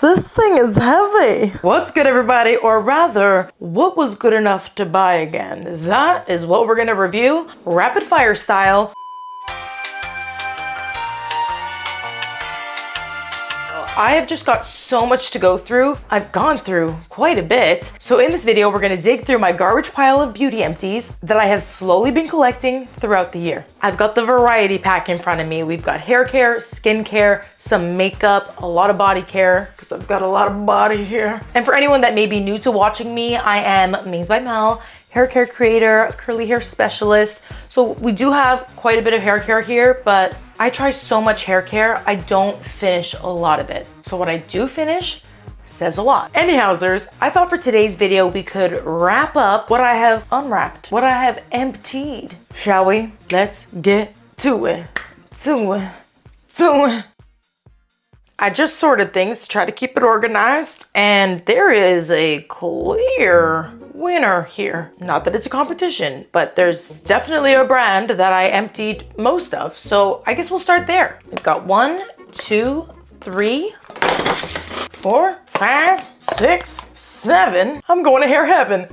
This thing is heavy. What's good, everybody? Or rather, what was good enough to buy again? That is what we're gonna review, rapid fire style. I have just got so much to go through. I've gone through quite a bit. So in this video, we're gonna dig through my garbage pile of beauty empties that I have slowly been collecting throughout the year. I've got the variety pack in front of me. We've got hair care, skin care, some makeup, a lot of body care, because I've got a lot of body here. And for anyone that may be new to watching me, I am Mings by Mel, hair care creator, curly hair specialist. So we do have quite a bit of hair care here, but I try so much hair care, I don't finish a lot of it. So what I do finish says a lot. Anyhowzers, I thought for today's video we could wrap up what I have unwrapped, what I have emptied. Shall we? Let's get to it. I just sorted things to try to keep it organized, and there is a clear winner here. Not that it's a competition, but there's definitely a brand that I emptied most of, so I guess we'll start there. We've got 1, 2, 3, 4, 5, 6, 7. I'm going to hair heaven.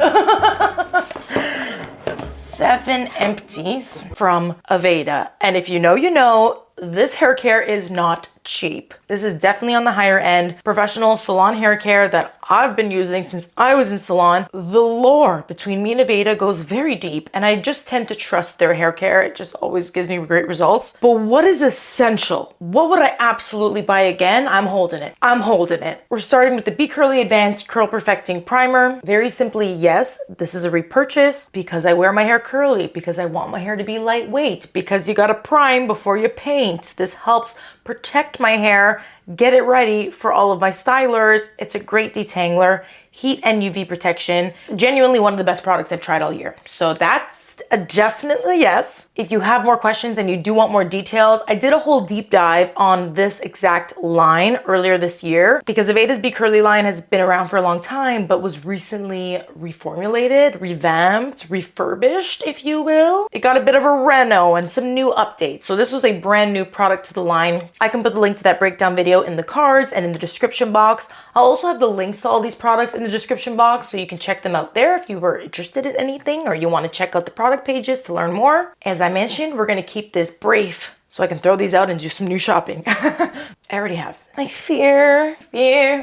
7 empties from Aveda. And if you know, you know, this hair care is not cheap. This is definitely on the higher end, professional salon hair care that I've been using since I was in salon. The lore between me and Aveda goes very deep, and I just tend to trust their hair care. It just always gives me great results. But what is essential? What would I absolutely buy again? I'm holding it. I'm holding it. We're starting with the Be Curly Advanced Curl Perfecting Primer. Very simply, yes, this is a repurchase because I wear my hair curly, because I want my hair to be lightweight, because you gotta prime before you paint. This helps protect my hair, get it ready for all of my stylers. It's a great detangler, heat and UV protection. Genuinely one of the best products I've tried all year. So that's a definitely yes. If you have more questions and you do want more details, I did a whole deep dive on this exact line earlier this year because Aveda's Be Curly line has been around for a long time, but was recently reformulated, revamped, refurbished, if you will. It got a bit of a reno and some new updates. So this was a brand new product to the line. I can put the link to that breakdown video in the cards and in the description box. I'll also have the links to all these products in the description box so you can check them out there if you were interested in anything or you want to check out the product pages to learn more. As I mentioned, we're going to keep this brief so I can throw these out and do some new shopping. I already have. I fear.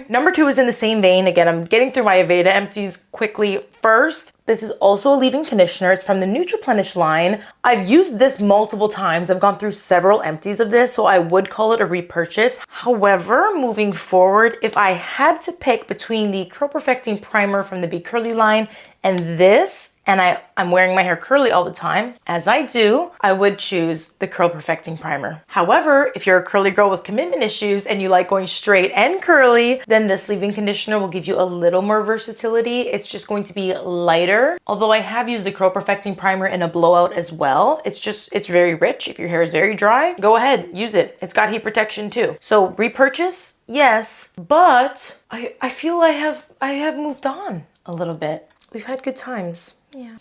Number 2 is in the same vein. Again, I'm getting through my Aveda empties quickly first. This is also a leave-in conditioner. It's from the Nutriplenish line. I've used this multiple times. I've gone through several empties of this, so I would call it a repurchase. However, moving forward, if I had to pick between the Curl Perfecting Primer from the Be Curly line and this, and I'm wearing my hair curly all the time, as I do, I would choose the Curl Perfecting Primer. However, if you're a curly girl with commitment issues and you like going straight and curly, then this leave-in conditioner will give you a little more versatility. It's just going to be lighter. Although I have used the Curl Perfecting Primer in a blowout as well. It's very rich. If your hair is very dry, go ahead, use it. It's got heat protection too. So repurchase, yes, but I feel I have moved on a little bit. We've had good times. Yeah.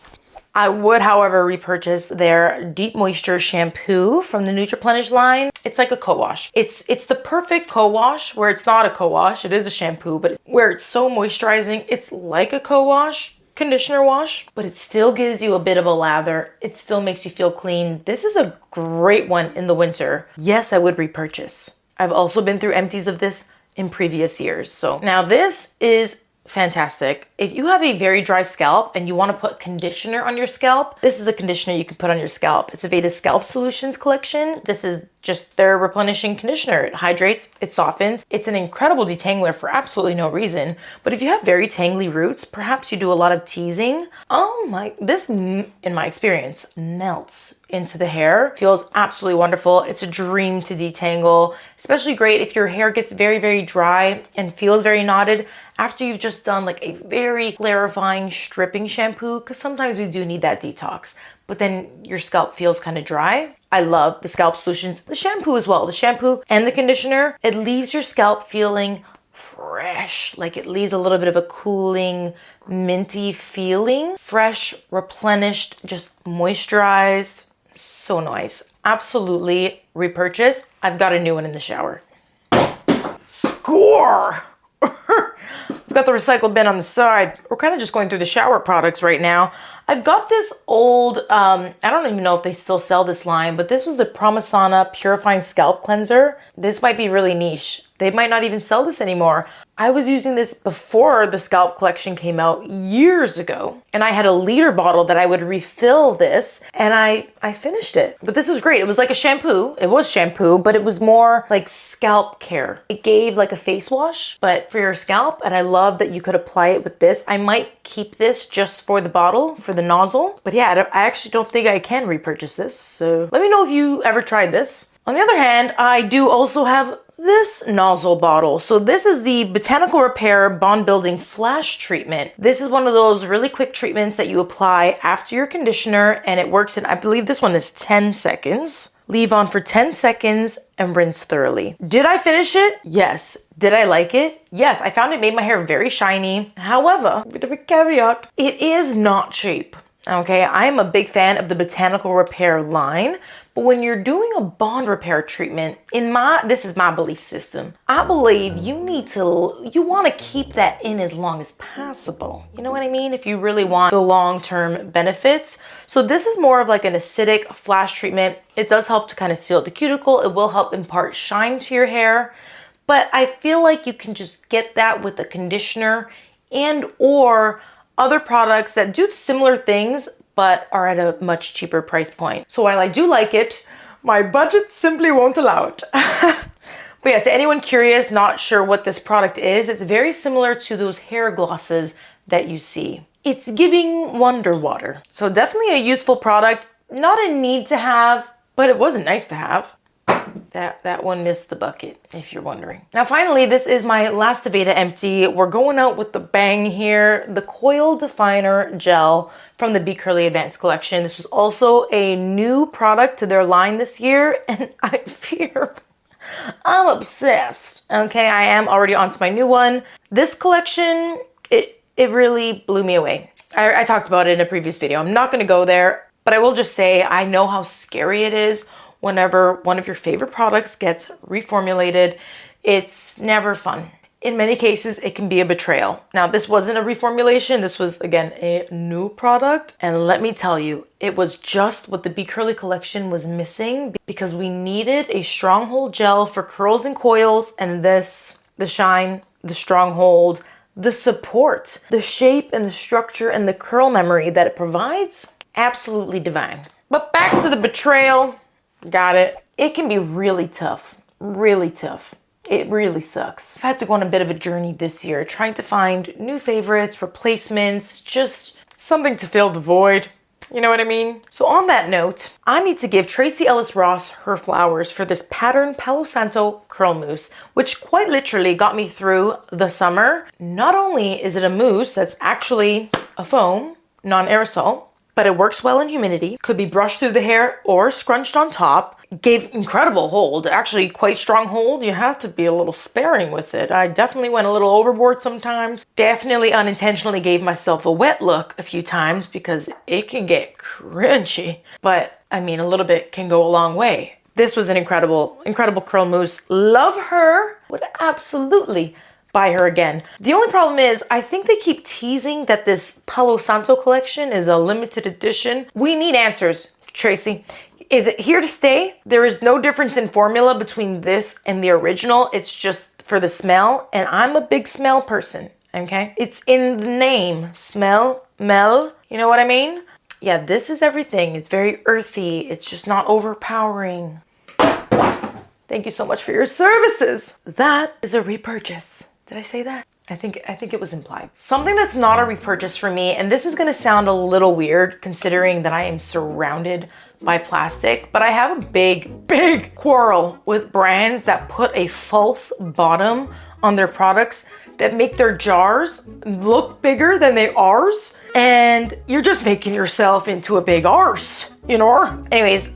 I would, however, repurchase their Deep Moisture Shampoo from the Nutriplenish line. It's like a co-wash. It's the perfect co-wash where it's not a co-wash. It is a shampoo, but where it's so moisturizing, it's like a co-wash, conditioner wash, but it still gives you a bit of a lather. It still makes you feel clean. This is a great one in the winter. Yes, I would repurchase. I've also been through empties of this in previous years. So now this is fantastic. If you have a very dry scalp and you want to put conditioner on your scalp, this is a conditioner you can put on your scalp. It's Aveda's Scalp Solutions collection. This is just their replenishing conditioner. It hydrates, it softens. It's an incredible detangler for absolutely no reason. But if you have very tangly roots, perhaps you do a lot of teasing. This, in my experience, melts into the hair. Feels absolutely wonderful. It's a dream to detangle, especially great if your hair gets very, very dry and feels very knotted after you've just done like a very clarifying stripping shampoo, because sometimes we do need that detox, but then your scalp feels kind of dry. I love the Scalp Solutions, the shampoo as well. The shampoo and the conditioner, it leaves your scalp feeling fresh, like it leaves a little bit of a cooling, minty feeling. Fresh, replenished, just moisturized. So nice. Absolutely repurchase. I've got a new one in the shower. Score! We've got the recycle bin on the side. We're kind of just going through the shower products right now. I've got this old, I don't even know if they still sell this line, but this was the Promisana Purifying Scalp Cleanser. This might be really niche. They might not even sell this anymore. I was using this before the Scalp collection came out years ago. And I had a liter bottle that I would refill this, and I finished it. But this was great. It was like a shampoo. It was shampoo, but it was more like scalp care. It gave like a face wash, but for your scalp. And I love that you could apply it with this. I might keep this just for the bottle, for the nozzle. But yeah, I actually don't think I can repurchase this. So let me know if you ever tried this. On the other hand, I do also have this nozzle bottle. So this is the Botanical Repair Bond Building Flash Treatment. This is one of those really quick treatments that you apply after your conditioner, and it works in, I believe this one is 10 seconds. Leave on for 10 seconds and rinse thoroughly. Did I finish it? Yes. Did I like it? Yes, I found it made my hair very shiny. However, bit of a caveat, it is not cheap. Okay, I am a big fan of the Botanical Repair line, but when you're doing a bond repair treatment, this is my belief system. I believe you want to keep that in as long as possible. You know what I mean? If you really want the long-term benefits. So this is more of like an acidic flash treatment. It does help to kind of seal the cuticle. It will help impart shine to your hair, but I feel like you can just get that with a conditioner and or other products that do similar things but are at a much cheaper price point. So while I do like it, my budget simply won't allow it. But yeah, to anyone curious, not sure what this product is, it's very similar to those hair glosses that you see. It's giving wonder water. So definitely a useful product, not a need to have, but it was nice to have. That one missed the bucket, if you're wondering. Now finally, this is my last Aveda empty. We're going out with the bang here. The Coil Definer Gel from the Be Curly Advanced Collection. This was also a new product to their line this year, and I fear I'm obsessed. Okay, I am already onto my new one. This collection, it really blew me away. I talked about it in a previous video. I'm not gonna go there, but I will just say I know how scary it is whenever one of your favorite products gets reformulated. It's never fun. In many cases, it can be a betrayal. Now, this wasn't a reformulation. This was, again, a new product. And let me tell you, it was just what the Be Curly collection was missing, because we needed a stronghold gel for curls and coils, and this, the shine, the stronghold, the support, the shape and the structure and the curl memory that it provides, absolutely divine. But back to the betrayal. Got it. It can be really tough, really tough. It really sucks. I've had to go on a bit of a journey this year, trying to find new favorites, replacements, just something to fill the void. You know what I mean? So on that note, I need to give Tracy Ellis Ross her flowers for this pattern Palo Santo Curl Mousse, which quite literally got me through the summer. Not only is it a mousse that's actually a foam, non-aerosol, but it works well in humidity, could be brushed through the hair or scrunched on top. Gave incredible hold, actually quite strong hold. You have to be a little sparing with it. I definitely went a little overboard sometimes. Definitely unintentionally gave myself a wet look a few times because it can get crunchy. But I mean, a little bit can go a long way. This was an incredible curl mousse. Love her. Would absolutely buy her again. The only problem is, I think they keep teasing that this Palo Santo collection is a limited edition. We need answers, Tracy. Is it here to stay? There is no difference in formula between this and the original. It's just for the smell, and I'm a big smell person, okay? It's in the name, smell, Mell, you know what I mean? Yeah, this is everything. It's very earthy. It's just not overpowering. Thank you so much for your services. That is a repurchase. Did I say that? I think it was implied. Something that's not a repurchase for me, and this is gonna sound a little weird considering that I am surrounded by plastic, but I have a big quarrel with brands that put a false bottom on their products that make their jars look bigger than they are, and you're just making yourself into a big arse, you know? Anyways,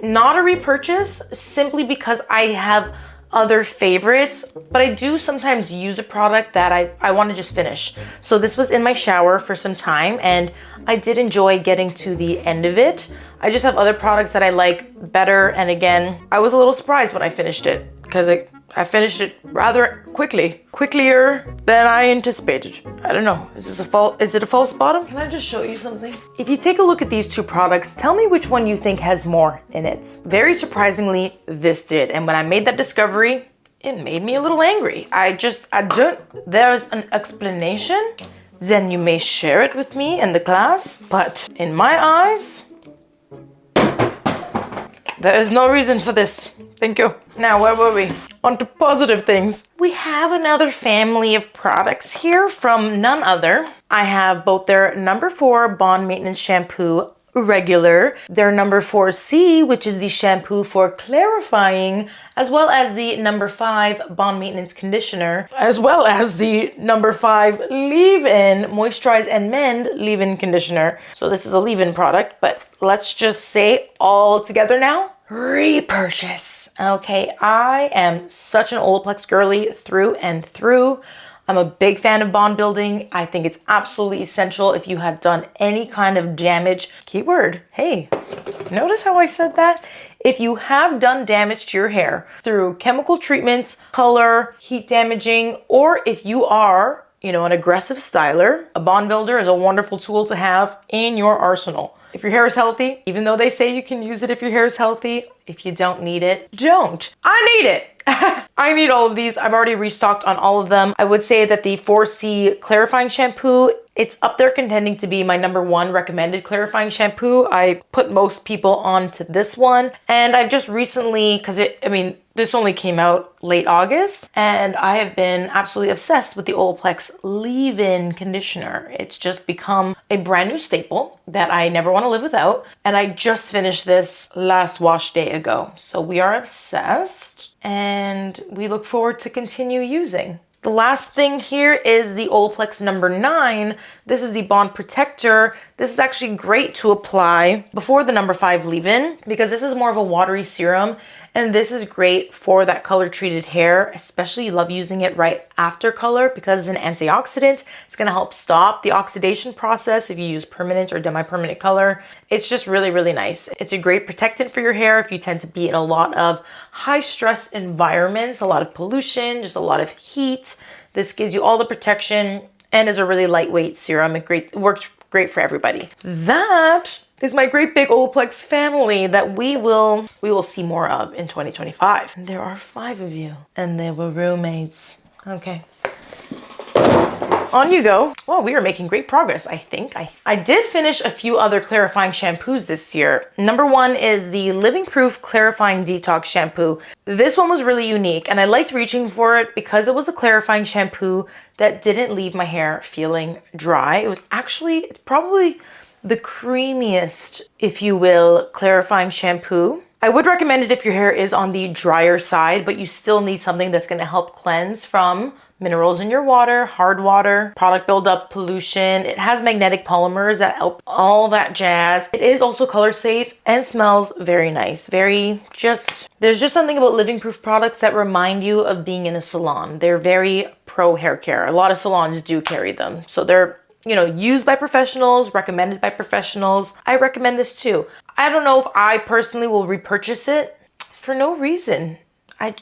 not a repurchase simply because I have other favorites, but I do sometimes use a product that I want to just finish. So this was in my shower for some time, and I did enjoy getting to the end of it. I just have other products that I like better, and again, I was a little surprised when I finished it because I finished it rather quickly, quicker than I anticipated. I don't know, is it a false bottom? Can I just show you something? If you take a look at these two products, tell me which one you think has more in it. Very surprisingly, this did. And when I made that discovery, it made me a little angry. There's an explanation, then you may share it with me in the class, but in my eyes, there is no reason for this. Thank you. Now, where were we? On to positive things. We have another family of products here from none other. I have both their number 4 Bond Maintenance Shampoo Regular, their number 4C, which is the shampoo for clarifying, as well as the number 5 Bond Maintenance Conditioner, as well as the number 5 Leave-In Moisturize and Mend Leave-In Conditioner. So this is a leave-in product, but let's just say all together now, repurchase. Okay, I am such an Olaplex girly through and through. I'm a big fan of bond building. I think it's absolutely essential if you have done any kind of damage. Keyword, hey, notice how I said that? If you have done damage to your hair through chemical treatments, color, heat damaging, or if you are, an aggressive styler, a bond builder is a wonderful tool to have in your arsenal. If your hair is healthy, even though they say you can use it if your hair is healthy, if you don't need it, don't. I need it. I need all of these. I've already restocked on all of them. I would say that the 4C clarifying shampoo, it's up there contending to be my number 1 recommended clarifying shampoo. I put most people onto this one. And I've just recently, this only came out late August, and I have been absolutely obsessed with the Olaplex leave-in conditioner. It's just become a brand new staple that I never want to live without. And I just finished this last wash day ago. So we are obsessed and we look forward to continue using. The last thing here is the Olaplex number 9. This is the Bond Protector. This is actually great to apply before the number 5 leave-in because this is more of a watery serum. And this is great for that color treated hair, especially you love using it right after color because it's an antioxidant. It's gonna help stop the oxidation process if you use permanent or semi-permanent color. It's just really, really nice. It's a great protectant for your hair if you tend to be in a lot of high stress environments, a lot of pollution, just a lot of heat. This gives you all the protection and is a really lightweight serum. It works great for everybody. That is my great big Olaplex family that we will see more of in 2025. There are 5 of you, and they were roommates. Okay. On you go. Well, we are making great progress, I think. I did finish a few other clarifying shampoos this year. Number 1 is the Living Proof Clarifying Detox Shampoo. This one was really unique, and I liked reaching for it because it was a clarifying shampoo that didn't leave my hair feeling dry. It was actually probably the creamiest, if you will, clarifying shampoo. I would recommend it if your hair is on the drier side, but you still need something that's going to help cleanse from minerals in your water, hard water, product buildup, pollution. It has magnetic polymers that help all that jazz. It is also color safe and smells very nice. There's just something about Living Proof products that remind you of being in a salon. They're very pro hair care. A lot of salons do carry them. So they're used by professionals, recommended by professionals. I recommend this too. I don't know if I personally will repurchase it for no reason. I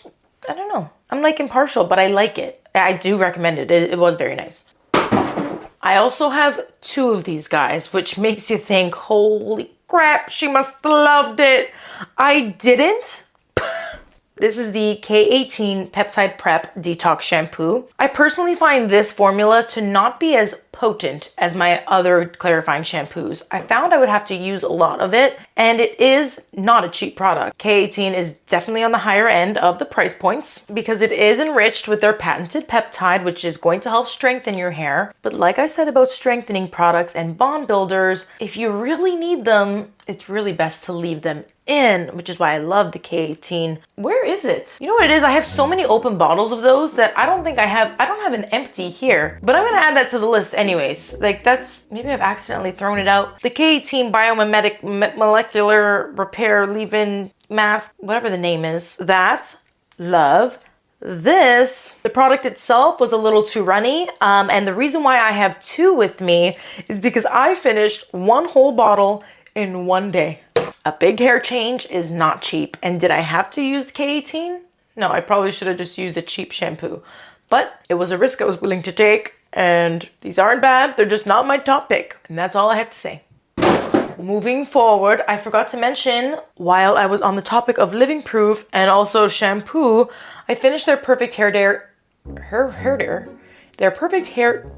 don't know. I'm impartial, but I like it. I do recommend it. It was very nice. I also have 2 of these guys, which makes you think, holy crap, she must have loved it. I didn't. This is the K18 Peptide Prep Detox Shampoo. I personally find this formula to not be as potent as my other clarifying shampoos. I found I would have to use a lot of it, and it is not a cheap product. K18 is definitely on the higher end of the price points because it is enriched with their patented peptide, which is going to help strengthen your hair. But like I said about strengthening products and bond builders, if you really need them, it's really best to leave them in, which is why I love the K18. Where is it? You know what it is? I have so many open bottles of those that I don't have an empty here, but I'm gonna add that to the list anyways. Maybe I've accidentally thrown it out. The K18 Biomimetic Molecular Repair Leave-In Mask, whatever the name is. Love this. The product itself was a little too runny, and the reason why I have 2 with me is because I finished 1 whole bottle in 1 day. A big hair change is not cheap. And did I have to use K18? No, I probably should have just used a cheap shampoo. But it was a risk I was willing to take, and these aren't bad. They're just not my top pick. And that's all I have to say. Moving forward, I forgot to mention, while I was on the topic of Living Proof and also shampoo, I finished their Perfect Hair Day, their Perfect Hair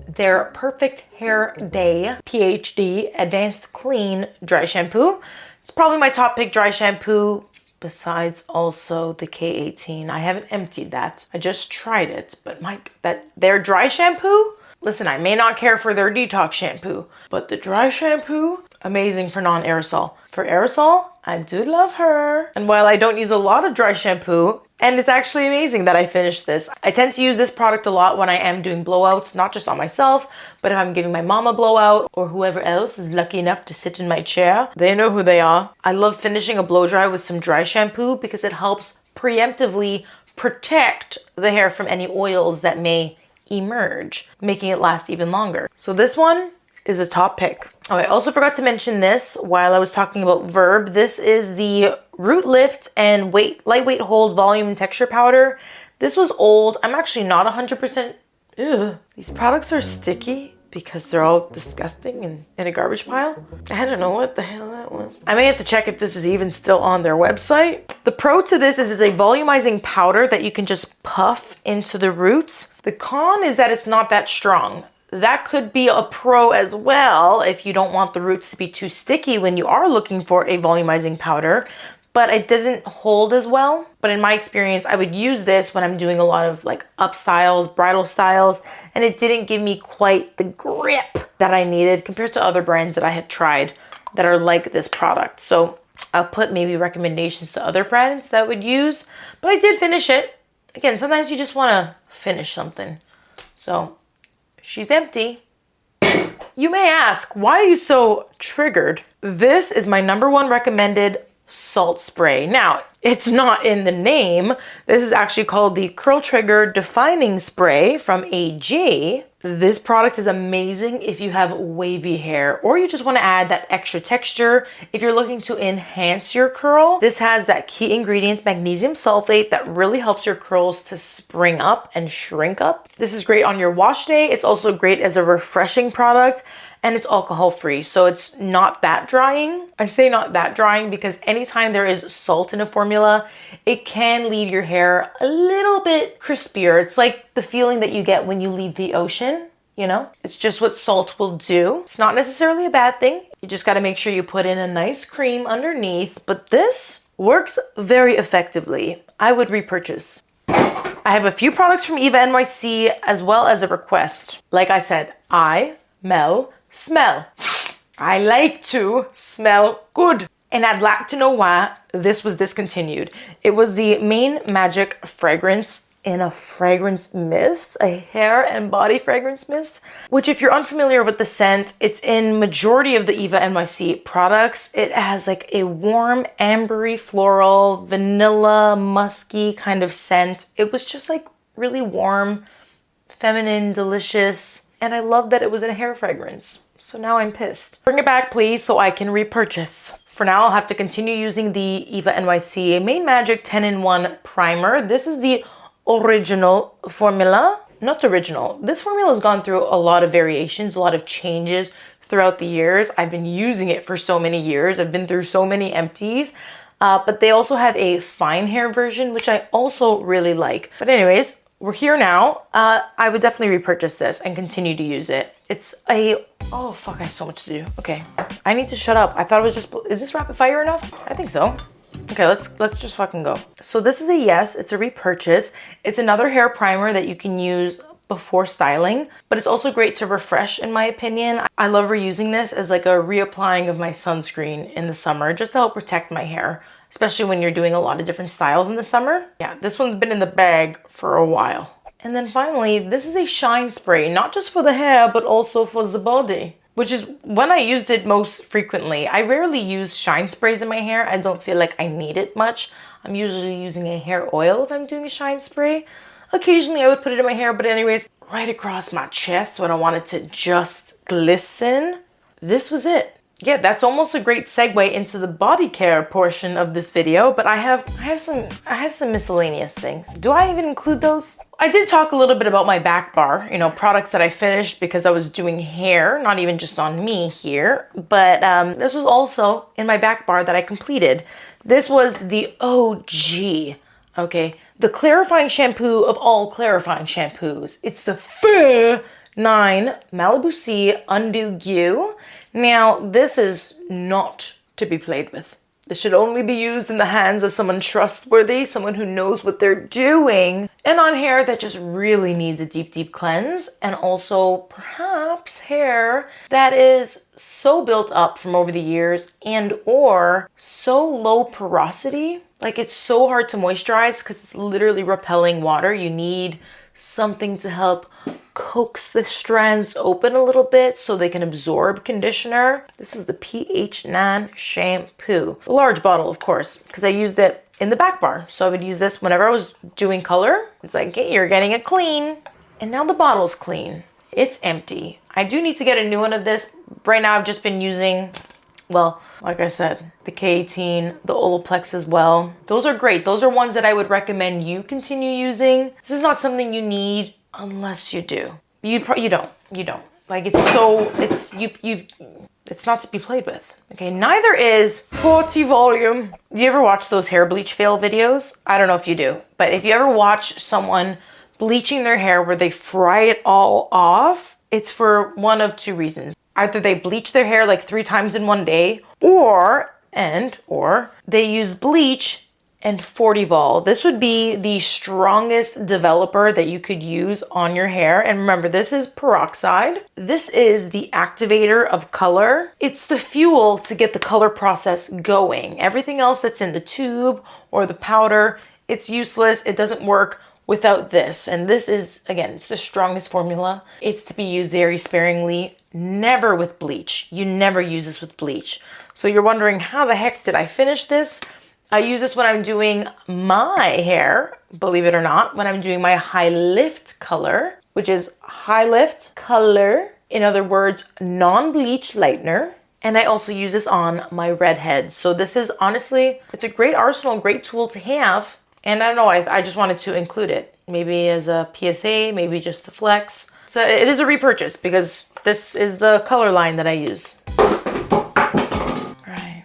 Day PhD Advanced Clean Dry Shampoo. It's probably my top pick dry shampoo, besides also the K18. I haven't emptied that. I just tried it, but their dry shampoo, listen, I may not care for their detox shampoo, but the dry shampoo, amazing for non-aerosol. For aerosol, I do love her. And while I don't use a lot of dry shampoo, and it's actually amazing that I finished this. I tend to use this product a lot when I am doing blowouts, not just on myself, but if I'm giving my mom a blowout or whoever else is lucky enough to sit in my chair, they know who they are. I love finishing a blow dry with some dry shampoo because it helps preemptively protect the hair from any oils that may emerge, making it last even longer. So this one is a top pick. Oh, I also forgot to mention this while I was talking about Verb. This is the Root Lift and Lightweight Hold Volume Texture Powder. This was old. I'm actually not 100%. Ugh. These products are sticky because they're all disgusting and in a garbage pile. I don't know what the hell that was. I may have to check if this is even still on their website. The pro to this is it's a volumizing powder that you can just puff into the roots. The con is that it's not that strong. That could be a pro as well if you don't want the roots to be too sticky when you are looking for a volumizing powder, but it doesn't hold as well. But in my experience, I would use this when I'm doing a lot of like up styles, bridal styles, and it didn't give me quite the grip that I needed compared to other brands that I had tried that are like this product. So I'll put maybe recommendations to other brands that I would use, but I did finish it. Again, sometimes you just want to finish something. So she's empty. You may ask, why are you so triggered? This is my #1 recommended salt spray. Now, it's not in the name. This is actually called the Curl Trigger Defining Spray from AG. This product is amazing if you have wavy hair or you just want to add that extra texture. If you're looking to enhance your curl, this has that key ingredient, magnesium sulfate, that really helps your curls to spring up and shrink up. This is great on your wash day. It's also great as a refreshing product, and it's alcohol free, so it's not that drying. I say not that drying because anytime there is salt in a formula, it can leave your hair a little bit crispier. It's like the feeling that you get when you leave the ocean, you know? It's just what salt will do. It's not necessarily a bad thing. You just gotta make sure you put in a nice cream underneath, but this works very effectively. I would repurchase. I have a few products from Eva NYC as well as a request. Like I said, Mell, smell. I like to smell good. And I'd like to know why this was discontinued. It was the Main Magic fragrance in a fragrance mist, a hair and body fragrance mist, which if you're unfamiliar with the scent, it's in majority of the Eva NYC products. It has like a warm, ambery, floral, vanilla, musky kind of scent. It was just like really warm, feminine, delicious. And I love that it was in a hair fragrance. So now I'm pissed. Bring it back, please, so I can repurchase. For now, I'll have to continue using the Eva NYC Main Magic 10-in-1 Primer. This is the original formula. Not original. This formula has gone through a lot of variations, a lot of changes throughout the years. I've been using it for so many years. I've been through so many empties. But they also have a fine hair version, which I also really like. But anyways, we're here now. I would definitely repurchase this and continue to use it. It's a, oh fuck, I have so much to do. Okay, I need to shut up. I thought it was just, is this rapid fire enough? I think so. Okay, let's just fucking go. So this is a yes, it's a repurchase. It's another hair primer that you can use before styling, but it's also great to refresh in my opinion. I love reusing this as like a reapplying of my sunscreen in the summer, just to help protect my hair, especially when you're doing a lot of different styles in the summer. Yeah, this one's been in the bag for a while. And then finally, this is a shine spray, not just for the hair, but also for the body, which is when I used it most frequently. I rarely use shine sprays in my hair. I don't feel like I need it much. I'm usually using a hair oil if I'm doing a shine spray. Occasionally I would put it in my hair, but anyways, right across my chest when I wanted to just glisten, this was it. yeah, that's almost a great segue into the body care portion of this video, but I have some miscellaneous things. Do I even include those? I did talk a little bit about my back bar, you know, products that I finished because I was doing hair, not even just on me here, but this was also in my back bar that I completed. This was the OG, okay? The clarifying shampoo of all clarifying shampoos. It's the Fur 9 Malibu Sea Undo Gue. Now, this is not to be played with. This should only be used in the hands of someone trustworthy, someone who knows what they're doing, and on hair that just really needs a deep, deep cleanse, and also perhaps hair that is so built up from over the years and or so low porosity, like it's so hard to moisturize because it's literally repelling water. You need something to help coax the strands open a little bit so they can absorb conditioner. This is the K18 shampoo. A large bottle, of course, because I used it in the back bar. So I would use this whenever I was doing color. It's like, hey, you're getting it clean. And now the bottle's clean. It's empty. I do need to get a new one of this. Right now I've just been using, well, like I said, the K18, the Olaplex as well. Those are great. Those are ones that I would recommend you continue using. This is not something you need unless you do. You don't. Like it's not to be played with. Okay, neither is 40 volume. You ever watch those hair bleach fail videos? I don't know if you do, but if you ever watch someone bleaching their hair where they fry it all off, it's for one of two reasons. Either they bleach their hair like 3 times in one day, or they use bleach and 40 vol. This would be the strongest developer that you could use on your hair. And remember, this is peroxide. This is the activator of color. It's the fuel to get the color process going. Everything else that's in the tube or the powder, it's useless. It doesn't work without this. And this is, again, it's the strongest formula. It's to be used very sparingly, never with bleach. You never use this with bleach. So you're wondering, how the heck did I finish this? I use this when I'm doing my hair, believe it or not, when I'm doing my high lift color, which is high lift color, in other words, non-bleach lightener. And I also use this on my redheads. So this is honestly, it's a great arsenal, great tool to have. And I don't know, I just wanted to include it. Maybe as a PSA, maybe just to flex. So it is a repurchase because this is the color line that I use. Right.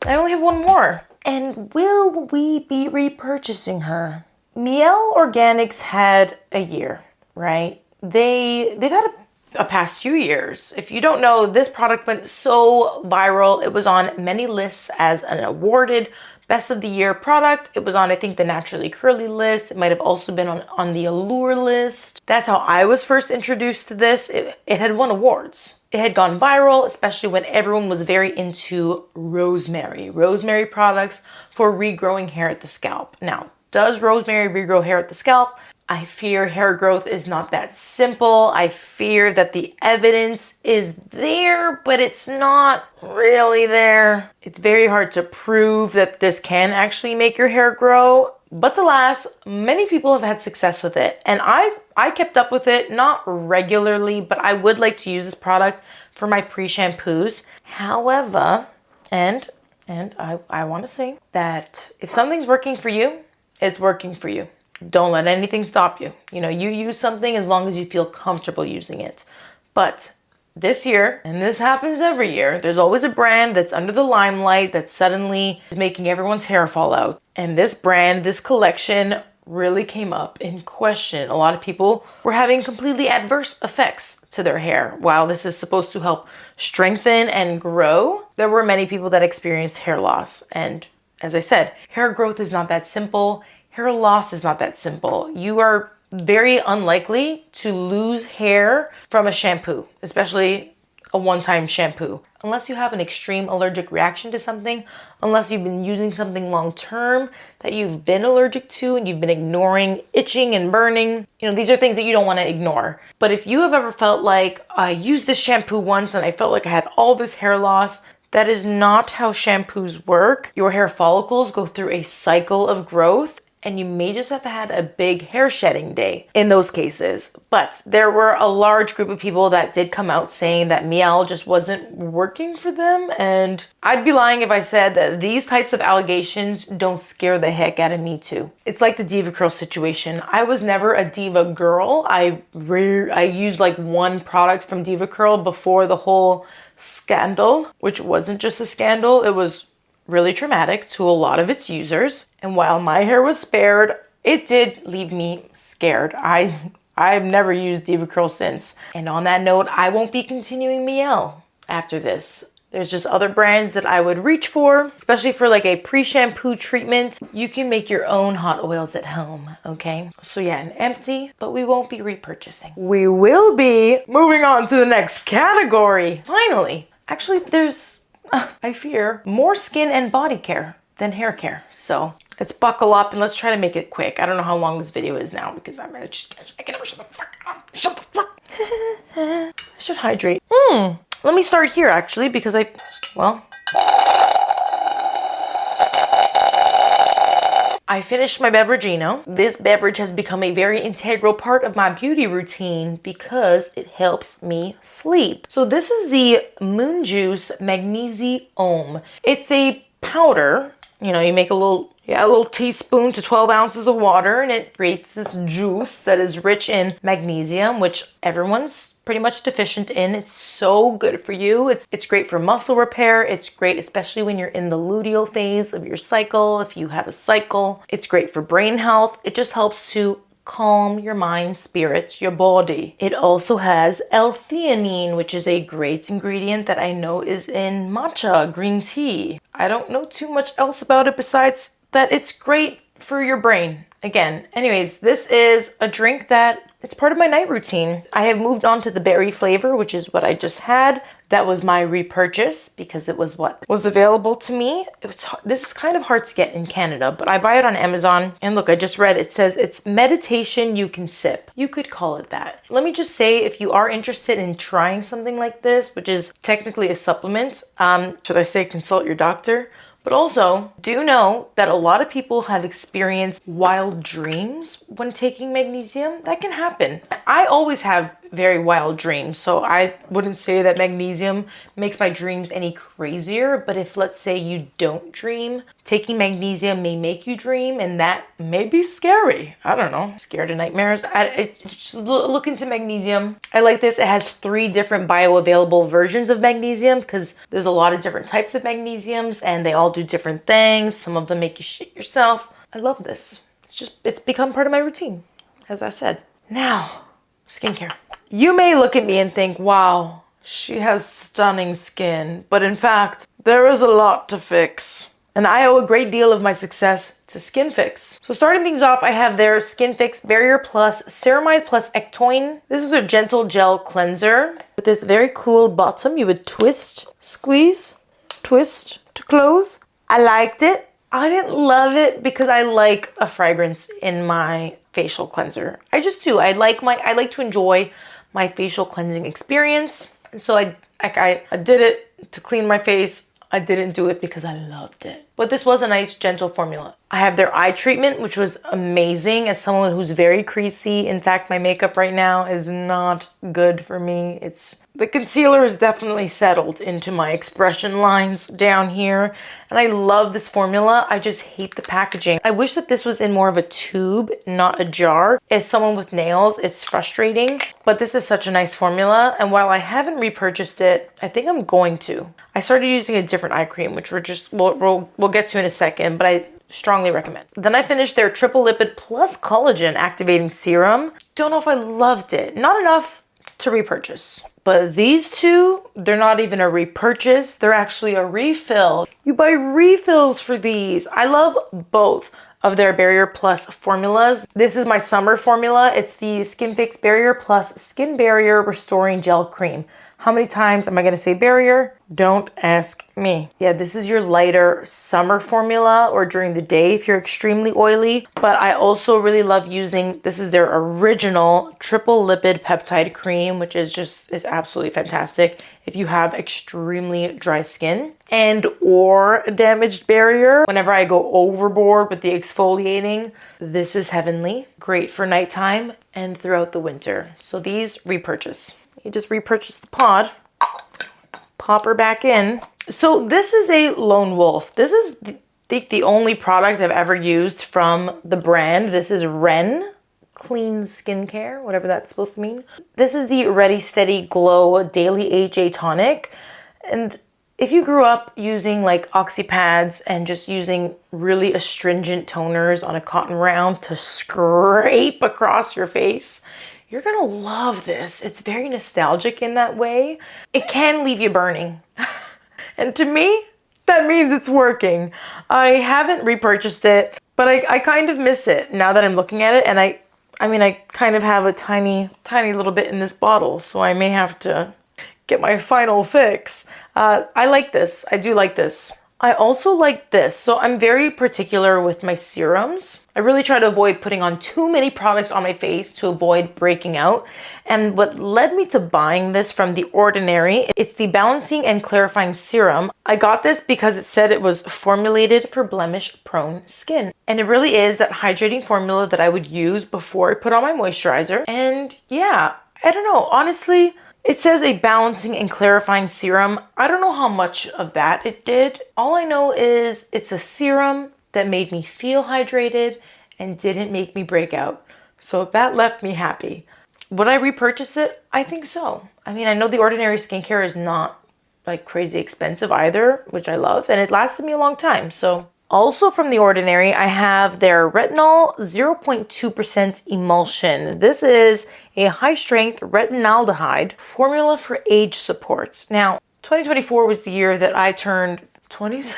I only have one more. And will we be repurchasing her? Mell Organics had a year, right? They've had a past few years. If you don't know, this product went so viral. It was on many lists as an awarded Best of the Year product. It was on, I think, the Naturally Curly list. It might have also been on the Allure list. That's how I was first introduced to this. It had won awards. It had gone viral, especially when everyone was very into rosemary products for regrowing hair at the scalp. Now, does rosemary regrow hair at the scalp? I fear hair growth is not that simple. I fear that the evidence is there, but it's not really there. It's very hard to prove that this can actually make your hair grow. But alas, many people have had success with it. And I kept up with it, not regularly, but I would like to use this product for my pre-shampoos. However, and I want to say that if something's working for you, it's working for you. Don't let anything stop you. You know, you use something as long as you feel comfortable using it. But this year, and this happens every year, there's always a brand that's under the limelight that suddenly is making everyone's hair fall out. And this brand, this collection really came up in question. A lot of people were having completely adverse effects to their hair. While this is supposed to help strengthen and grow, there were many people that experienced hair loss. And as I said, hair growth is not that simple. Hair loss is not that simple. You are very unlikely to lose hair from a shampoo, especially a one-time shampoo, unless you have an extreme allergic reaction to something, unless you've been using something long-term that you've been allergic to and you've been ignoring itching and burning. You know, these are things that you don't want to ignore. But if you have ever felt like, I used this shampoo once and I felt like I had all this hair loss, that is not how shampoos work. Your hair follicles go through a cycle of growth. and you may just have had a big hair shedding day in those cases. But there were a large group of people that did come out saying that Mell just wasn't working for them, and I'd be lying if I said that these types of allegations don't scare the heck out of me too. It's like the Diva Curl situation. I was never a Diva girl. I used like one product from Diva Curl before the whole scandal, which wasn't just a scandal, it was really traumatic to a lot of its users. And while my hair was spared, it did leave me scared. I've never used Diva Curl since. And on that note, I won't be continuing Mell after this. There's just other brands that I would reach for, especially for like a pre-shampoo treatment. You can make your own hot oils at home, okay? So yeah, an empty, but we won't be repurchasing. We will be moving on to the next category. Finally, actually there's, I fear, more skin and body care than hair care. So let's buckle up and let's try to make it quick. I don't know how long this video is now because I can never shut the fuck up. Shut the fuck. I should hydrate. Let me start here actually because I finished my beverageino. This beverage has become a very integral part of my beauty routine because it helps me sleep. So this is the Moon Juice Magnesium. It's a powder. You know, you make a little teaspoon to 12 ounces of water and it creates this juice that is rich in magnesium, which everyone's pretty much deficient in. It's so good for you. It's great for muscle repair. It's great, especially when you're in the luteal phase of your cycle. If you have a cycle, it's great for brain health. It just helps to calm your mind, spirits, your body. It also has L-theanine, which is a great ingredient that I know is in matcha green tea. I don't know too much else about it besides that it's great for your brain. Again, anyways, this is a drink that it's part of my night routine. I have moved on to the berry flavor, which is what I just had. That was my repurchase because it was what was available to me. This is kind of hard to get in Canada, but I buy it on Amazon. And look, I just read, it says it's meditation you can sip. You could call it that. Let me just say, if you are interested in trying something like this, which is technically a supplement, should I say consult your doctor? But also, do know that a lot of people have experienced wild dreams when taking magnesium. That can happen. I always have very wild dreams, so I wouldn't say that magnesium makes my dreams any crazier, but if let's say you don't dream, taking magnesium may make you dream, and that may be scary. I don't know, scared of nightmares. Just look into magnesium. I like this. It has 3 different bioavailable versions of magnesium because there's a lot of different types of magnesiums and they all do different things. Some of them make you shit yourself. I love this. It's become part of my routine, as I said. Now, skincare. You may look at me and think, wow, she has stunning skin. But in fact, there is a lot to fix. And I owe a great deal of my success to Skin Fix. So starting things off, I have their Skin Fix Barrier Plus Ceramide Plus Ectoin. This is their gentle gel cleanser. With this very cool bottom, you would twist, squeeze, twist to close. I liked it. I didn't love it because I like a fragrance in my facial cleanser. I just do. I like to enjoy my facial cleansing experience. And so I did it to clean my face. I didn't do it because I loved it. But this was a nice, gentle formula. I have their eye treatment, which was amazing as someone who's very creasy. In fact, my makeup right now is not good for me. The concealer is definitely settled into my expression lines down here. And I love this formula. I just hate the packaging. I wish that this was in more of a tube, not a jar. As someone with nails, it's frustrating. But this is such a nice formula. And while I haven't repurchased it, I think I'm going to. I started using a different eye cream, which we'll get to in a second, but I strongly recommend. Then I finished their Triple Lipid Plus Collagen Activating Serum. Don't know if I loved it. Not enough to repurchase. But these two, they're not even a repurchase. They're actually a refill. You buy refills for these. I love both of their Barrier Plus formulas. This is my summer formula. It's the Skin Fix Barrier Plus Skin Barrier Restoring Gel Cream. How many times am I gonna say barrier? Don't ask me. Yeah, this is your lighter summer formula or during the day if you're extremely oily. But I also really love using, this is their original triple lipid peptide cream, which is absolutely fantastic if you have extremely dry skin and or a damaged barrier. Whenever I go overboard with the exfoliating, this is heavenly. Great for nighttime and throughout the winter. So these repurchase. You just repurchase the pod, pop her back in. So this is a lone wolf. This is the only product I've ever used from the brand. This is Ren Clean Skincare, whatever that's supposed to mean. This is the Ready Steady Glow Daily AJ Tonic. And if you grew up using like oxy pads and just using really astringent toners on a cotton round to scrape across your face, you're gonna love this. It's very nostalgic in that way. It can leave you burning. And to me, that means it's working. I haven't repurchased it, but I kind of miss it now that I'm looking at it. And I kind of have a tiny little bit in this bottle, so I may have to get my final fix. I like this. I do like this. I also like this. So I'm very particular with my serums. I really try to avoid putting on too many products on my face to avoid breaking out. And what led me to buying this from The Ordinary, it's the Balancing and Clarifying Serum. I got this because it said it was formulated for blemish-prone skin. And it really is that hydrating formula that I would use before I put on my moisturizer. And yeah, I don't know, honestly, it says a balancing and clarifying serum. I don't know how much of that it did. All I know is it's a serum that made me feel hydrated and didn't make me break out. So that left me happy. Would I repurchase it? I think so. I mean, I know The Ordinary skincare is not like crazy expensive either, which I love, and it lasted me a long time. So also from The Ordinary, I have their Retinol 0.2% emulsion. This is a high-strength retinaldehyde formula for age support. Now, 2024 was the year that I turned 27,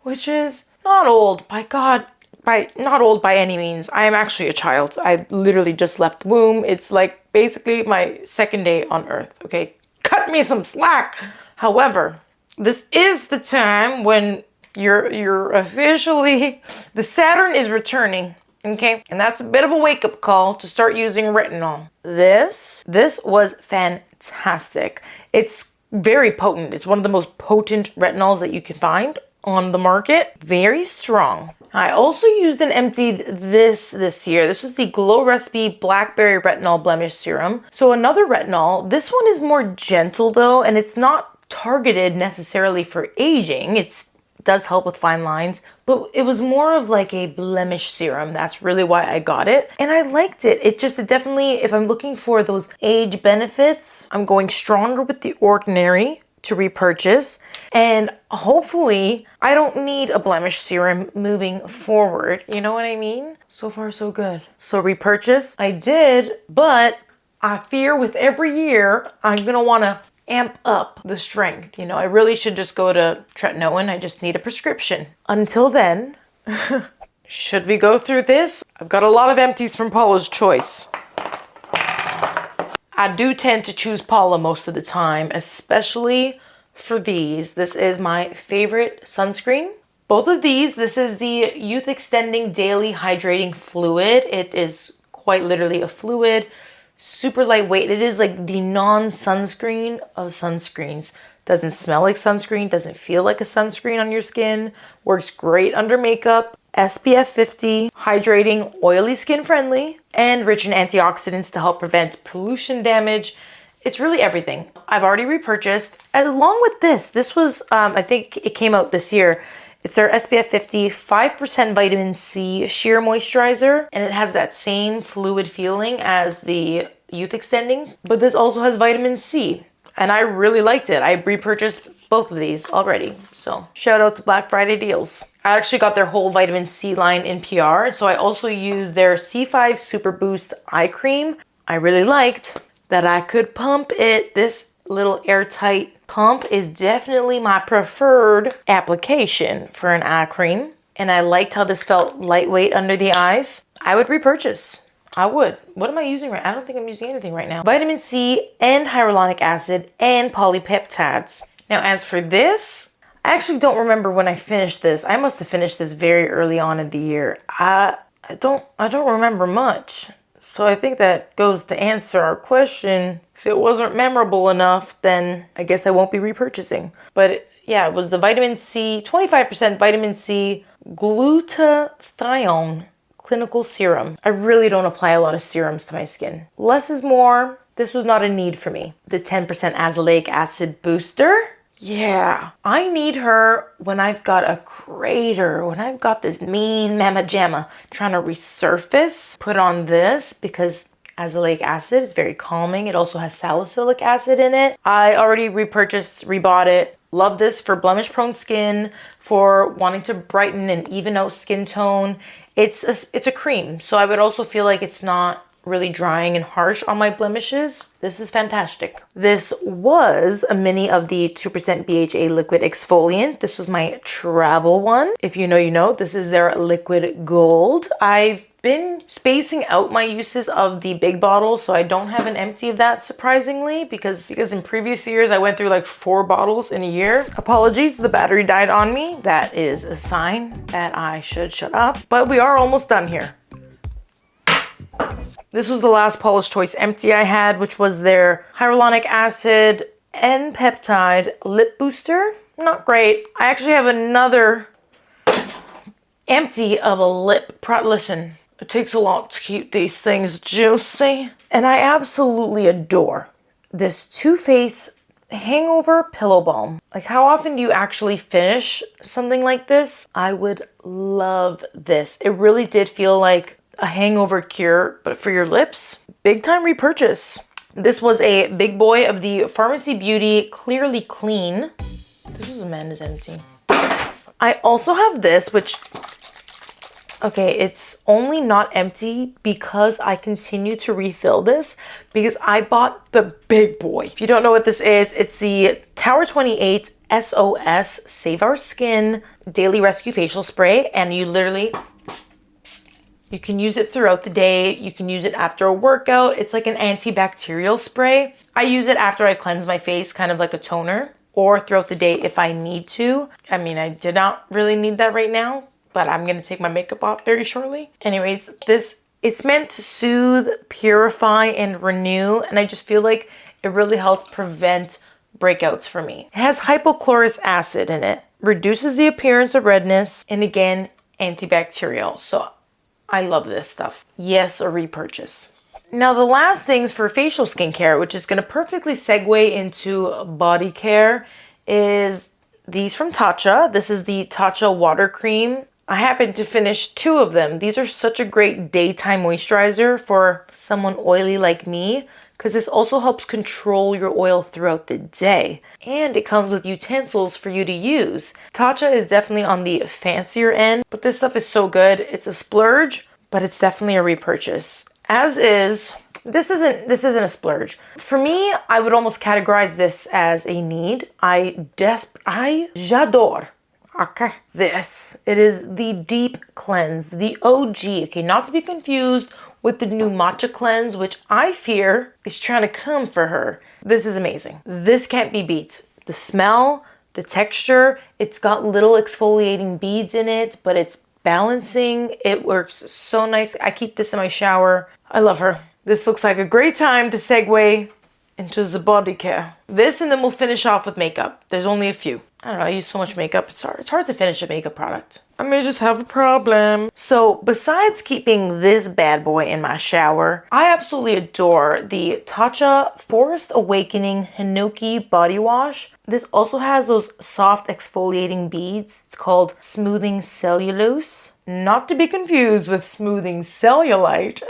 which is not old, by God. Not old by any means. I am actually a child. I literally just left the womb. It's like basically my second day on earth, okay? Cut me some slack. However, this is the time when you're officially, the Saturn is returning, okay? And that's a bit of a wake-up call to start using retinol. This was fantastic. It's very potent. It's one of the most potent retinols that you can find on the market. Very strong. I also used and emptied this year. This is the Glow Recipe Blackberry Retinol Blemish Serum. So another retinol. This one is more gentle though, and it's not targeted necessarily for aging. It does help with fine lines, but it was more of like a blemish serum. That's really why I got it. And I liked it. It definitely, if I'm looking for those age benefits, I'm going stronger with The Ordinary to repurchase. And hopefully I don't need a blemish serum moving forward. You know what I mean? So far, so good. So repurchase, I did, but I fear with every year, I'm gonna wanna amp up the strength. You know, I really should just go to tretinoin. I just need a prescription. Until then, should we go through this? I've got a lot of empties from Paula's Choice. I do tend to choose Paula most of the time, especially for these. This is my favorite sunscreen. Both of these, this is the Youth Extending Daily Hydrating Fluid. It is quite literally a fluid, super lightweight. It is like the non-sunscreen of sunscreens. Doesn't smell like sunscreen, doesn't feel like a sunscreen on your skin. Works great under makeup. SPF 50, hydrating, oily skin friendly, and rich in antioxidants to help prevent pollution damage. It's really everything. I've already repurchased. Along with this was, I think it came out this year. It's their SPF 50, 5% vitamin C sheer moisturizer, and it has that same fluid feeling as the Youth Extending, but this also has vitamin C, and I really liked it. I repurchased both of these already, so shout out to Black Friday deals. I actually got their whole vitamin C line in PR, so I also used their C5 Super Boost Eye Cream. I really liked that I could pump it. This little airtight pump is definitely my preferred application for an eye cream, and I liked how this felt lightweight under the eyes. I would repurchase. I would. What am I using right now? I don't think I'm using anything right now. Vitamin C and hyaluronic acid and polypeptides. Now, as for this, I actually don't remember when I finished this. I must have finished this very early on in the year. I don't remember much. So I think that goes to answer our question. If it wasn't memorable enough, then I guess I won't be repurchasing. But yeah, it was the vitamin C, 25% vitamin C glutathione clinical serum. I really don't apply a lot of serums to my skin. Less is more. This was not a need for me. The 10% azelaic acid booster. Yeah, I need her when I've got a crater, when I've got this mean mamma jamma trying to resurface. Put on this because azelaic acid is very calming. It also has salicylic acid in it. I already rebought it. Love this for blemish prone skin, for wanting to brighten and even out skin tone. It's a cream, so I would also feel like it's not really drying and harsh on my blemishes. This is fantastic. This was a mini of the 2% BHA liquid exfoliant. This was my travel one. If you know, you know. This is their liquid gold. I've been spacing out my uses of the big bottle, so I don't have an empty of that, surprisingly, because in previous years I went through like 4 bottles in a year. Apologies, the battery died on me. That is a sign that I should shut up, but we are almost done here. This was the last Paula's Choice empty I had, which was their hyaluronic acid and peptide lip booster. Not great. I actually have another empty of a lip listen, it takes a lot to keep these things juicy. And I absolutely adore this Too Faced Hangover Pillow Balm. Like, how often do you actually finish something like this? I would love this. It really did feel like a hangover cure, but for your lips. Big time repurchase. This was a big boy of the Pharmacy Beauty Clearly Clean. This was Amanda's empty. I also have this, which, okay, it's only not empty because I continue to refill this because I bought the big boy. If you don't know what this is, it's the Tower 28 SOS Save Our Skin Daily Rescue Facial Spray, and you can use it throughout the day. You can use it after a workout. It's like an antibacterial spray. I use it after I cleanse my face, kind of like a toner, or throughout the day if I need to. I mean, I did not really need that right now, but I'm gonna take my makeup off very shortly. Anyways, it's meant to soothe, purify, and renew, and I just feel like it really helps prevent breakouts for me. It has hypochlorous acid in it, reduces the appearance of redness, and again, antibacterial. So I love this stuff. Yes, a repurchase. Now, the last things for facial skincare, which is gonna perfectly segue into body care, is these from Tatcha. This is the Tatcha Water Cream. I happened to finish 2 of them. These are such a great daytime moisturizer for someone oily like me, because this also helps control your oil throughout the day. And it comes with utensils for you to use. Tatcha is definitely on the fancier end, but this stuff is so good. It's a splurge, but it's definitely a repurchase. As is, this isn't a splurge. For me, I would almost categorize this as a need. J'adore. Okay, this. It is the Deep Cleanse, the OG. Okay, not to be confused with the new Matcha Cleanse, which I fear is trying to come for her. This is amazing. This can't be beat. The smell, the texture, it's got little exfoliating beads in it, but it's balancing. It works so nice. I keep this in my shower. I love her. This looks like a great time to segue into the body care. This, and then we'll finish off with makeup. There's only a few. I don't know, I use so much makeup. It's hard to finish a makeup product. I may just have a problem. So besides keeping this bad boy in my shower, I absolutely adore the Tatcha Forest Awakening Hinoki Body Wash. This also has those soft exfoliating beads. It's called Smoothing Cellulose. Not to be confused with Smoothing Cellulite.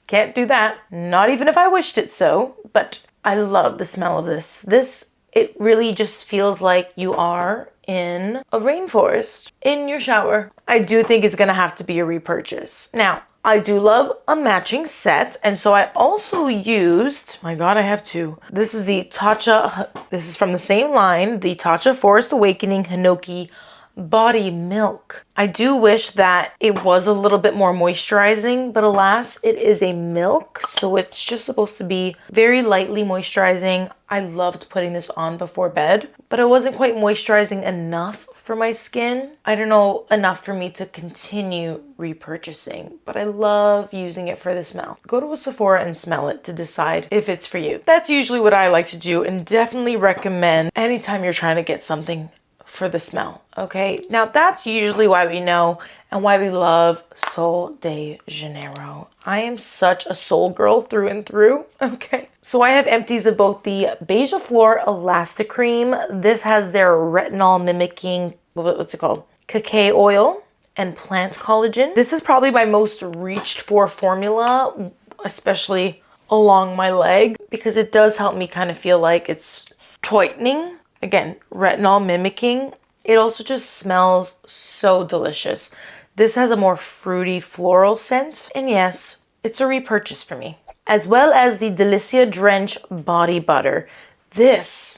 Can't do that. Not even if I wished it so, but I love the smell of this. It really just feels like you are in a rainforest in your shower. I do think it's gonna have to be a repurchase. Now, I do love a matching set, and so I also used, my God, I have 2. This is the Tatcha, this is from the same line, the Tatcha Forest Awakening Hinoki Body Milk. I do wish that it was a little bit more moisturizing, but alas, it is a milk, so it's just supposed to be very lightly moisturizing. I loved putting this on before bed, but it wasn't quite moisturizing enough for my skin. I don't know, enough for me to continue repurchasing, but I love using it for the smell. Go to a Sephora and smell it to decide if it's for you. That's usually what I like to do, and definitely recommend anytime you're trying to get something for the smell. Okay, now that's usually why we know and why we love Sol de Janeiro. I am such a Sol girl through and through. Okay, so I have empties of both the Beige Fleur Elastic Cream. This has their retinol mimicking, what's it called? Cacao oil and plant collagen. This is probably my most reached for formula, especially along my leg, because it does help me kind of feel like it's tightening. Again, retinol mimicking. It also just smells so delicious. This has a more fruity floral scent. And yes, it's a repurchase for me. As well as the Delicia Drench Body Butter. This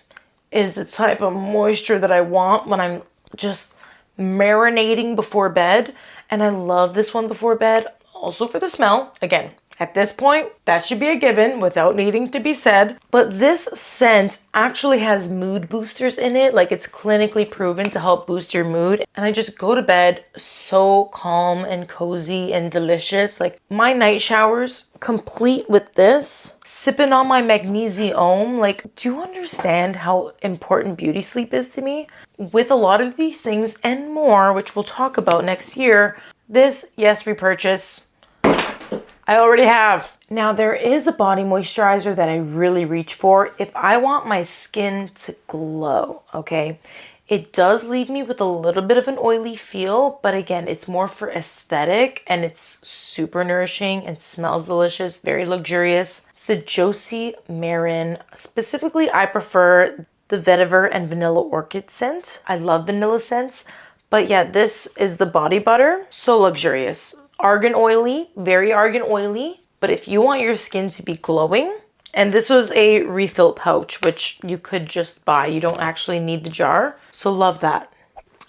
is the type of moisture that I want when I'm just marinating before bed. And I love this one before bed. Also for the smell. Again, at this point, that should be a given without needing to be said. But this scent actually has mood boosters in it. Like, it's clinically proven to help boost your mood. And I just go to bed so calm and cozy and delicious. Like, my night showers complete with this, sipping on my magnesium. Like, do you understand how important beauty sleep is to me? With a lot of these things and more, which we'll talk about next year, this, yes, repurchase. I already have. Now, there is a body moisturizer that I really reach for if I want my skin to glow, okay? It does leave me with a little bit of an oily feel, but again, it's more for aesthetic and it's super nourishing and smells delicious, very luxurious. It's the Josie Marin. Specifically, I prefer the vetiver and vanilla orchid scent. I love vanilla scents, but yeah, this is the body butter. So luxurious. Argan oily, very argan oily, but if you want your skin to be glowing, and this was a refill pouch, which you could just buy. You don't actually need the jar, so love that.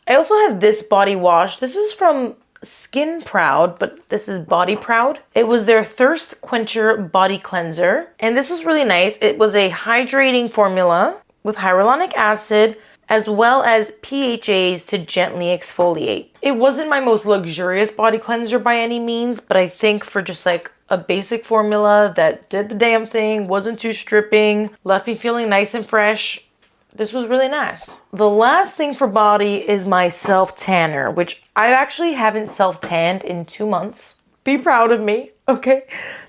I also have this body wash. This is from Skin Proud, but this is Body Proud. It was their Thirst Quencher Body Cleanser, and this was really nice. It was a hydrating formula with hyaluronic acid, as well as PHAs to gently exfoliate. It wasn't my most luxurious body cleanser by any means, but I think for just like a basic formula that did the damn thing, wasn't too stripping, left me feeling nice and fresh, this was really nice. The last thing for body is my self-tanner, which I actually haven't self-tanned in 2 months. Be proud of me, okay?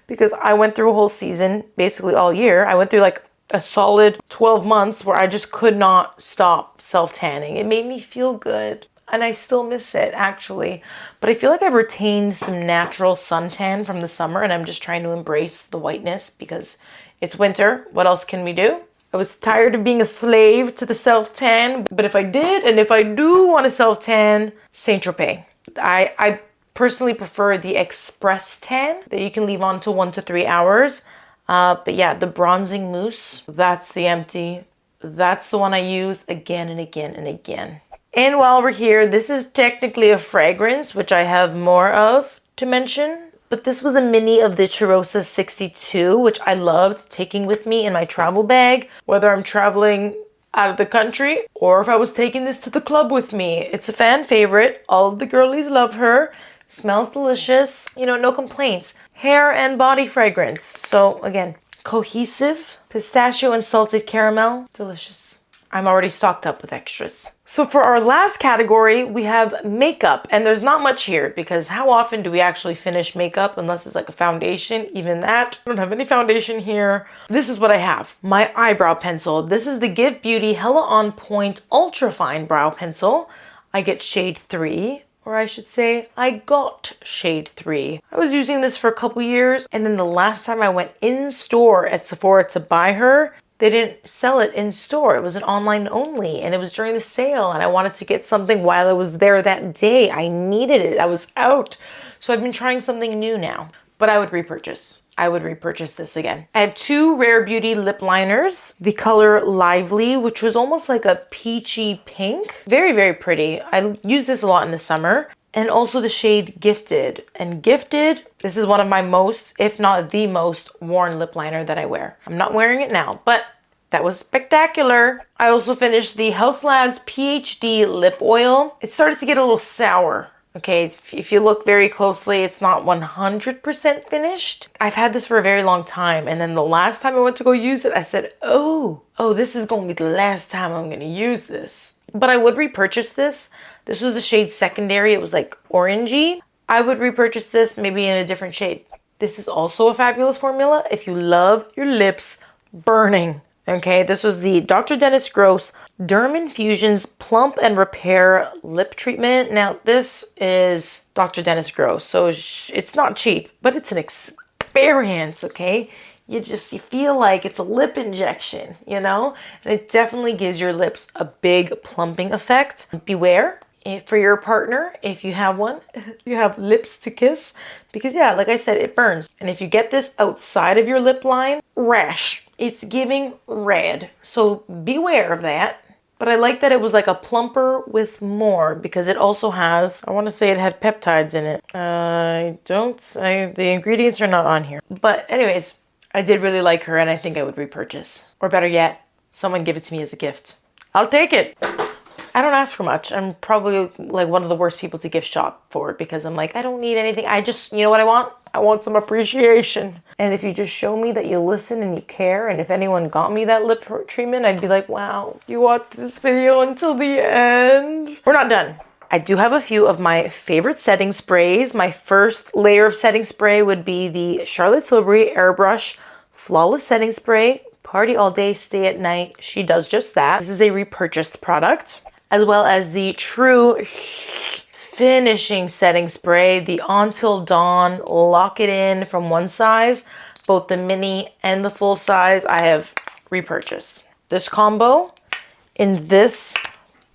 Because I went through a whole season, basically all year. I went through like a solid 12 months where I just could not stop self-tanning. It made me feel good, and I still miss it actually. But I feel like I've retained some natural suntan from the summer, and I'm just trying to embrace the whiteness because it's winter. What else can we do? I was tired of being a slave to the self-tan, but if I did, and if I do want to self-tan, Saint Tropez. I personally prefer the express tan that you can leave on to 1 to 3 hours. But yeah, the bronzing mousse, that's the empty. That's the one I use again and again and again. And while we're here, this is technically a fragrance, which I have more of to mention. But this was a mini of the Cheirosa 62, which I loved taking with me in my travel bag, whether I'm traveling out of the country or if I was taking this to the club with me. It's a fan favorite. All of the girlies love her. Smells delicious. You know, no complaints. Hair and body fragrance. So again, cohesive, pistachio and salted caramel. Delicious. I'm already stocked up with extras. So for our last category, we have makeup. And there's not much here because how often do we actually finish makeup unless it's like a foundation? Even that. I don't have any foundation here. This is what I have. My eyebrow pencil. This is the Give Beauty Hella On Point Ultra Fine Brow Pencil. I get shade 3. Or I should say, I got shade 3. I was using this for a couple years, and then the last time I went in store at Sephora to buy her, they didn't sell it in store. It was an online only, and it was during the sale, and I wanted to get something while I was there that day. I needed it. I was out. So I've been trying something new now. but I would repurchase. I would repurchase this again. I have two Rare Beauty lip liners. The color Lively, which was almost like a peachy pink. Very, very pretty. I use this a lot in the summer. And also the shade Gifted. And Gifted, this is one of my most, if not the most, worn lip liner that I wear. I'm not wearing it now, but that was spectacular. I also finished the Haus Labs PhD lip oil. It started to get a little sour. Okay, if you look very closely, it's not 100% finished. I've had this for a very long time, and then the last time I went to go use it, I said, oh, this is gonna be the last time I'm gonna use this. But I would repurchase this. This was the shade Secondary. It was like orangey. I would repurchase this maybe in a different shade. This is also a fabulous formula if you love your lips burning. Okay, this was the Dr. Dennis Gross Derm Infusions Plump and Repair Lip Treatment. Now, this is Dr. Dennis Gross, so it's not cheap, but it's an experience, okay? You feel like it's a lip injection, you know? And it definitely gives your lips a big plumping effect. Beware. For your partner, if you have one, you have lips to kiss, because yeah, like I said, it burns. And if you get this outside of your lip line, rash. It's giving red. So beware of that. But I like that it was like a plumper with more, because it also has, I want to say it had peptides in it. The ingredients are not on here. But anyways, I did really like her, and I think I would repurchase. Or better yet, someone give it to me as a gift. I'll take it. I don't ask for much. I'm probably like one of the worst people to gift shop for, because I'm like, I don't need anything. I just, you know what I want? I want some appreciation. And if you just show me that you listen and you care, and if anyone got me that lip treatment, I'd be like, wow, you watched this video until the end. We're not done. I do have a few of my favorite setting sprays. My first layer of setting spray would be the Charlotte Tilbury Airbrush Flawless Setting Spray. Party all day, stay at night. She does just that. This is a repurchased product. As well as the True Finishing Setting Spray, the Until Dawn Lock It In from one size. Both the mini and the full size I have repurchased. This combo in this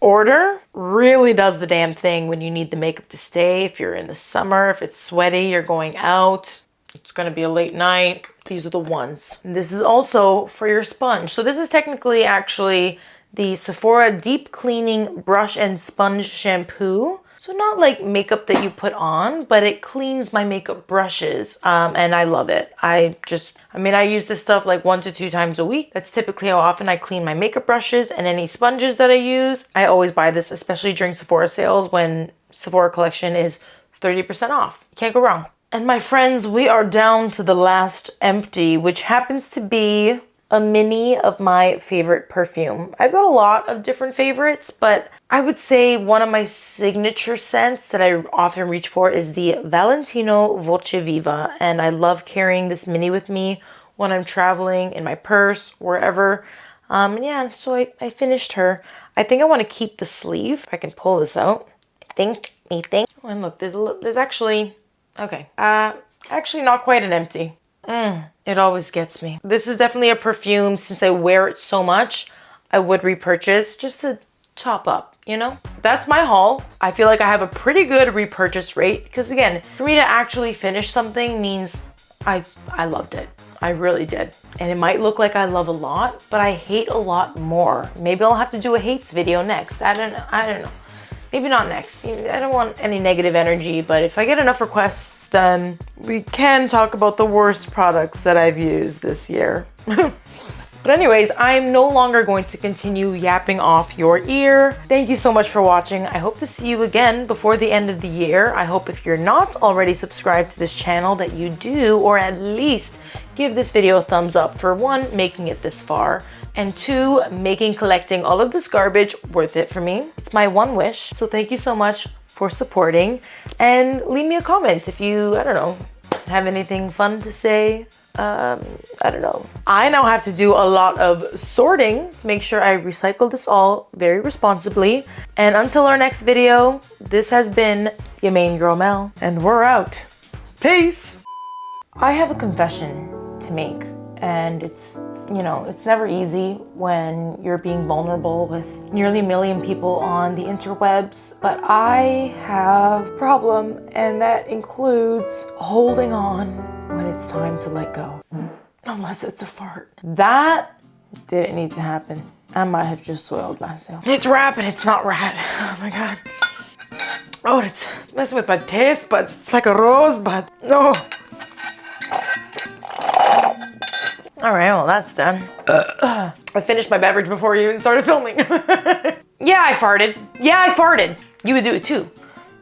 order really does the damn thing when you need the makeup to stay. If you're in the summer, if it's sweaty, you're going out, it's gonna be a late night. These are the ones. And this is also for your sponge. So this is technically actually the Sephora Deep Cleaning Brush and Sponge Shampoo. So not like makeup that you put on, but it cleans my makeup brushes, and I love it. I use this stuff like 1 to 2 times a week. That's typically how often I clean my makeup brushes, and any sponges that I use. I always buy this, especially during Sephora sales when Sephora collection is 30% off. You can't go wrong. And my friends, we are down to the last empty, which happens to be a mini of my favorite perfume. I've got a lot of different favorites, but I would say one of my signature scents that I often reach for is the Valentino Voce Viva. And I love carrying this mini with me when I'm traveling, in my purse, wherever. Yeah, so I finished her. I think I want to keep the sleeve. I can pull this out. I think. Oh, and look, there's actually, okay. Actually not quite an empty. It always gets me. This is definitely a perfume. Since I wear it so much, I would repurchase just to top up, you know? That's my haul. I feel like I have a pretty good repurchase rate, because again, for me to actually finish something means I loved it. I really did. And it might look like I love a lot, but I hate a lot more. Maybe I'll have to do a hates video next. I don't know. Maybe not next. I don't want any negative energy, but if I get enough requests, then we can talk about the worst products that I've used this year. But anyways, I'm no longer going to continue yapping off your ear. Thank you so much for watching. I hope to see you again before the end of the year. I hope if you're not already subscribed to this channel that you do, or at least give this video a thumbs up for 1, making it this far, and 2, making collecting all of this garbage worth it for me. It's my one wish. So thank you so much for supporting, and leave me a comment if you, I don't know, have anything fun to say. I don't know. I now have to do a lot of sorting to make sure I recycle this all very responsibly. And until our next video, this has been your main girl Mel, and we're out. Peace. I have a confession to make, and it's, you know, it's never easy when you're being vulnerable with nearly 1 million people on the interwebs, but I have a problem, and that includes holding on when it's time to let go. Unless it's a fart. That didn't need to happen. I might have just soiled myself. It's rat, but it's not rat. Oh my God. Oh, it's messing with my taste buds. It's like a rosebud. No. All right, well, that's done. I finished my beverage before you even started filming. Yeah, I farted. Yeah, I farted. You would do it too.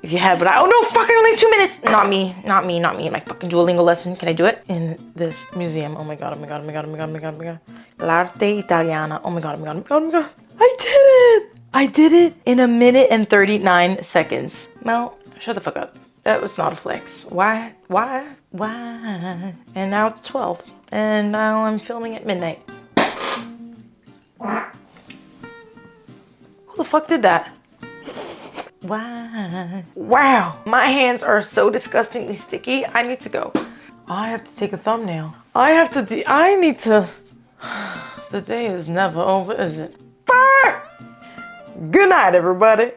If you had, but oh no, fucking only 2 minutes. Not me. My fucking Duolingo lesson. Can I do it? In this museum. Oh my God, oh my God, oh my God, oh my God, oh my God, oh my God. L'arte italiana. Oh my God, oh my God, oh my God, oh my God. I did it. I did it in 1 minute and 39 seconds. Mel, shut the fuck up. That was not a flex. Why? And now it's 12. And now I'm filming at midnight. Who the fuck did that? Why? Wow, my hands are so disgustingly sticky. I need to go. I have to take a thumbnail. I need to. The day is never over, is it? Fuck! Good night, everybody.